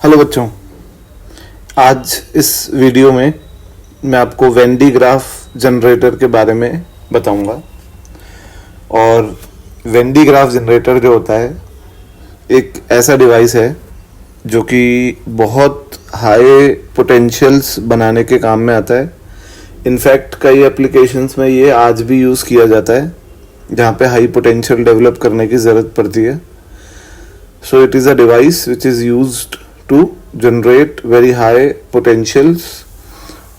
Hello बच्चों, आज इस वीडियो में मैं आपको वेन डी ग्राफ जनरेटर के बारे में बताऊंगा। और वेन डी ग्राफ जनरेटर जो होता है एक ऐसा डिवाइस है जो कि बहुत हाई पोटेंशियल्स बनाने के काम में आता है। इनफैक्ट कई एप्लीकेशंस में ये आज भी यूज़ किया जाता है जहाँ पे हाई पोटेंशियल डेवलप करने की ज़रूरत पड़ती है। So it is a device which is used to generate very high potentials,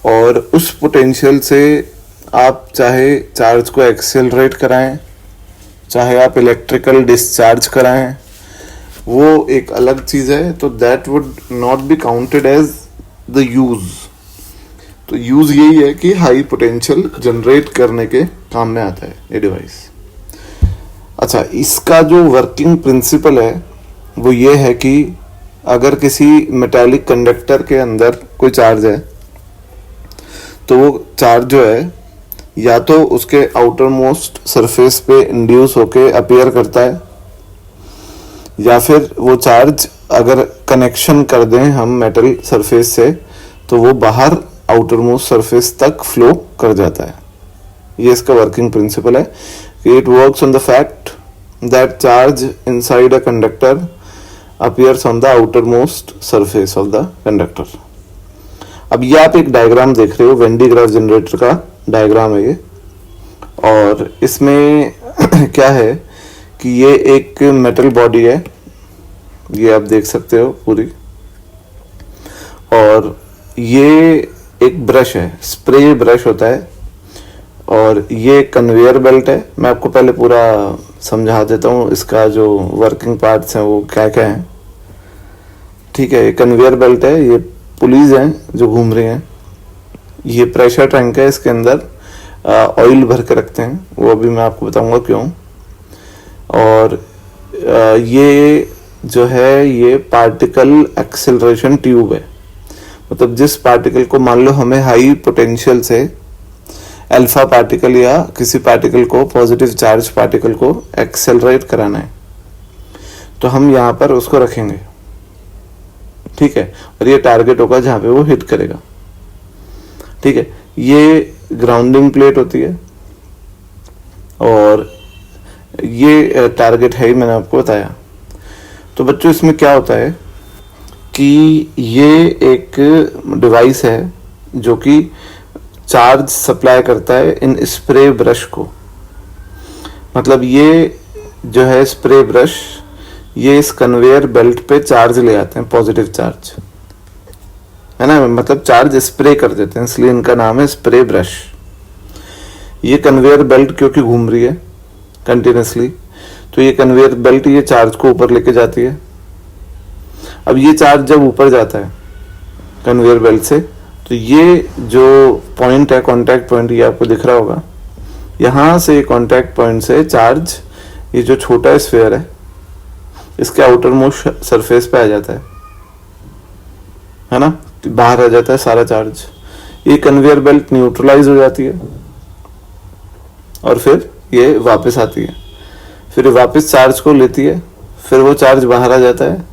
और उस पोटेंशियल से आप चाहे चार्ज को एक्सेलरेट कराएं, चाहे आप इलेक्ट्रिकल डिस्चार्ज कराएं, वो एक अलग चीज़ है। तो that would not be counted as the use. तो यूज़ यही है कि हाई पोटेंशियल जनरेट करने के काम में आता है ये डिवाइस। अच्छा, इसका जो वर्किंग प्रिंसिपल है वो ये है कि अगर किसी मेटालिक कंडक्टर के अंदर कोई चार्ज है तो वो चार्ज जो है या तो उसके आउटर मोस्ट सरफेस पे इंड्यूस होके अपीयर करता है, या फिर वो चार्ज अगर कनेक्शन कर दें हम मेटल सरफेस से तो वो बाहर आउटर मोस्ट सरफेस तक फ्लो कर जाता है। ये इसका वर्किंग प्रिंसिपल है कि it works on the fact that charge inside a conductor appears on the outermost surface of the conductor। अब ये आप एक डायग्राम देख रहे हो, वेन डी ग्राफ जनरेटर का डायग्राम है ये। और इसमें क्या है कि ये एक मेटल बॉडी है, ये आप देख सकते हो पूरी, और ये एक ब्रश है, स्प्रे ब्रश होता है, और ये कन्वेयर बेल्ट है। मैं आपको पहले पूरा समझा देता हूँ इसका जो वर्किंग पार्ट्स हैं वो क्या क्या हैं। ठीक है, ये कन्वेयर बेल्ट है, ये पुलीज हैं जो घूम रही हैं, ये प्रेशर टैंक है, इसके अंदर ऑयल भर के रखते हैं, वो अभी मैं आपको बताऊंगा क्यों। और ये जो है ये पार्टिकल एक्सेलरेशन ट्यूब है। मतलब जिस पार्टिकल को मान लो हमें हाई पोटेंशियल से अल्फा पार्टिकल या किसी पार्टिकल को, पॉजिटिव चार्ज पार्टिकल को एक्सेलरेट कराना है तो हम यहाँ पर उसको रखेंगे। ठीक है, और ये टारगेट होगा जहाँ पे वो हिट करेगा। ठीक है, ये ग्राउंडिंग प्लेट होती है और ये टारगेट है ही, मैंने आपको बताया। तो बच्चों इसमें क्या होता है कि ये एक डिवाइस है जो कि चार्ज सप्लाई करता है इन स्प्रे ब्रश को। मतलब ये जो है स्प्रे ब्रश, ये इस कन्वेयर बेल्ट पे चार्ज ले आते हैं, पॉजिटिव चार्ज है ना, मतलब चार्ज स्प्रे कर देते हैं, इसलिए इनका नाम है स्प्रे ब्रश। ये कन्वेयर बेल्ट क्योंकि घूम रही है कंटिन्यूसली, तो ये कन्वेयर बेल्ट ये चार्ज को ऊपर लेके जाती है। अब ये चार्ज जब ऊपर जाता है कन्वेयर बेल्ट से, तो ये जो पॉइंट है, कांटेक्ट पॉइंट, ये आपको दिख रहा होगा, यहाँ से कांटेक्ट पॉइंट से चार्ज, ये जो छोटा स्फीयर है इसके आउटर मोस्ट सरफेस पे आ जाता है ना, बाहर आ जाता है सारा चार्ज। ये कन्वेयर बेल्ट न्यूट्रलाइज हो जाती है और फिर ये वापस आती है, फिर वापस चार्ज को लेती है, फिर वो चार्ज बाहर आ जाता है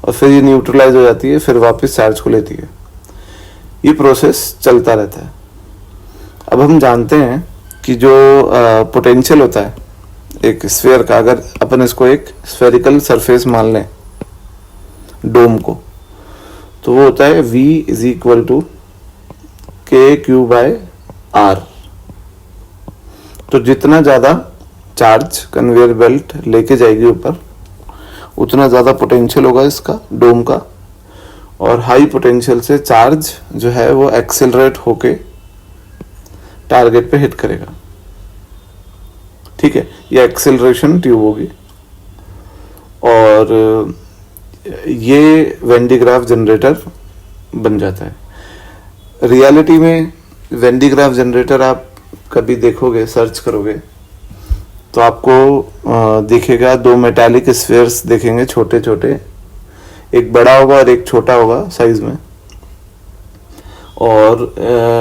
और फिर ये न्यूट्रलाइज हो जाती है, फिर वापस चार्ज को लेती है। ये प्रोसेस चलता रहता है। अब हम जानते हैं कि जो पोटेंशियल होता है एक स्फीयर का, अगर अपन इसको एक स्फेरिकल सरफेस मान लें, डोम को, तो वो होता है V is equal to KQ/R। तो जितना ज़्यादा चार्ज कन्वेयर बेल्ट लेके जाएगी ऊपर, उतना ज़्यादा पोटेंशियल होगा इसका डोम का, और हाई पोटेंशियल से चार्ज जो है वो एक्सेलरेट होके टारगेट पे हिट करेगा। ठीक है, ये एक्सेलरेशन ट्यूब होगी। और ये वेन डी ग्राफ जनरेटर बन जाता है। रियलिटी में वेन डी ग्राफ जनरेटर आप कभी देखोगे, सर्च करोगे तो आपको दिखेगा दो मेटालिक स्फीयर्स दिखेंगे, छोटे छोटे, एक बड़ा होगा और एक छोटा होगा साइज में। और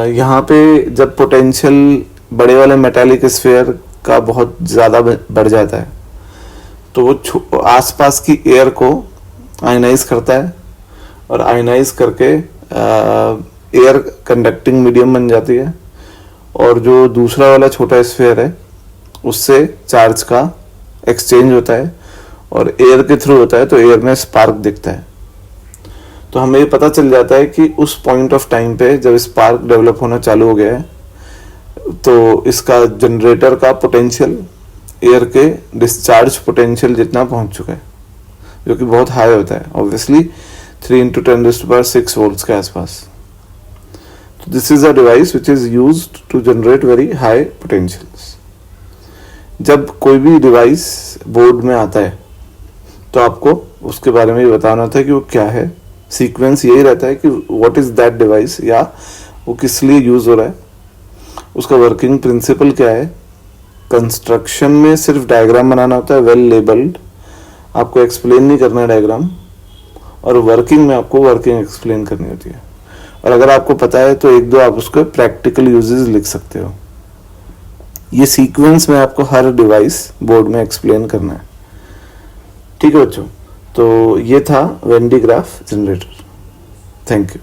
यहाँ पे जब पोटेंशियल बड़े वाले मेटालिक स्फीयर का बहुत ज़्यादा बढ़ जाता है तो वो आसपास की एयर को आयनाइज करता है और आयनाइज करके एयर कंडक्टिंग मीडियम बन जाती है, और जो दूसरा वाला छोटा स्फीयर है उससे चार्ज का एक्सचेंज होता है और एयर के थ्रू होता है, तो एयर में स्पार्क दिखता है। तो हमें ये पता चल जाता है कि उस पॉइंट ऑफ टाइम पे जब स्पार्क डेवलप होना चालू हो गया है तो इसका जनरेटर का पोटेंशियल एयर के डिस्चार्ज पोटेंशियल जितना पहुंच चुका है, जो कि बहुत हाई होता है, ऑब्वियसली 3 × 10⁶ वोल्ट्स के आसपास। तो this is a device which is used to generate very high potentials. जब कोई भी डिवाइस बोर्ड में आता है तो आपको उसके बारे में बताना होता है कि वो क्या है। सीक्वेंस यही रहता है कि व्हाट इज दैट डिवाइस, या वो किस लिए यूज हो रहा है, उसका वर्किंग प्रिंसिपल क्या है। कंस्ट्रक्शन में सिर्फ डायग्राम बनाना होता है, वेल लेबल्ड, आपको एक्सप्लेन नहीं करना है डायग्राम, और वर्किंग में आपको वर्किंग एक्सप्लेन करनी होती है। और अगर आपको पता है तो एक दो आप उसको प्रैक्टिकल यूजेस लिख सकते हो। ये सीक्वेंस में आपको हर डिवाइस बोर्ड में एक्सप्लेन करना है। ठीक है बच्चों, तो ये था when D graph generator. Thank you.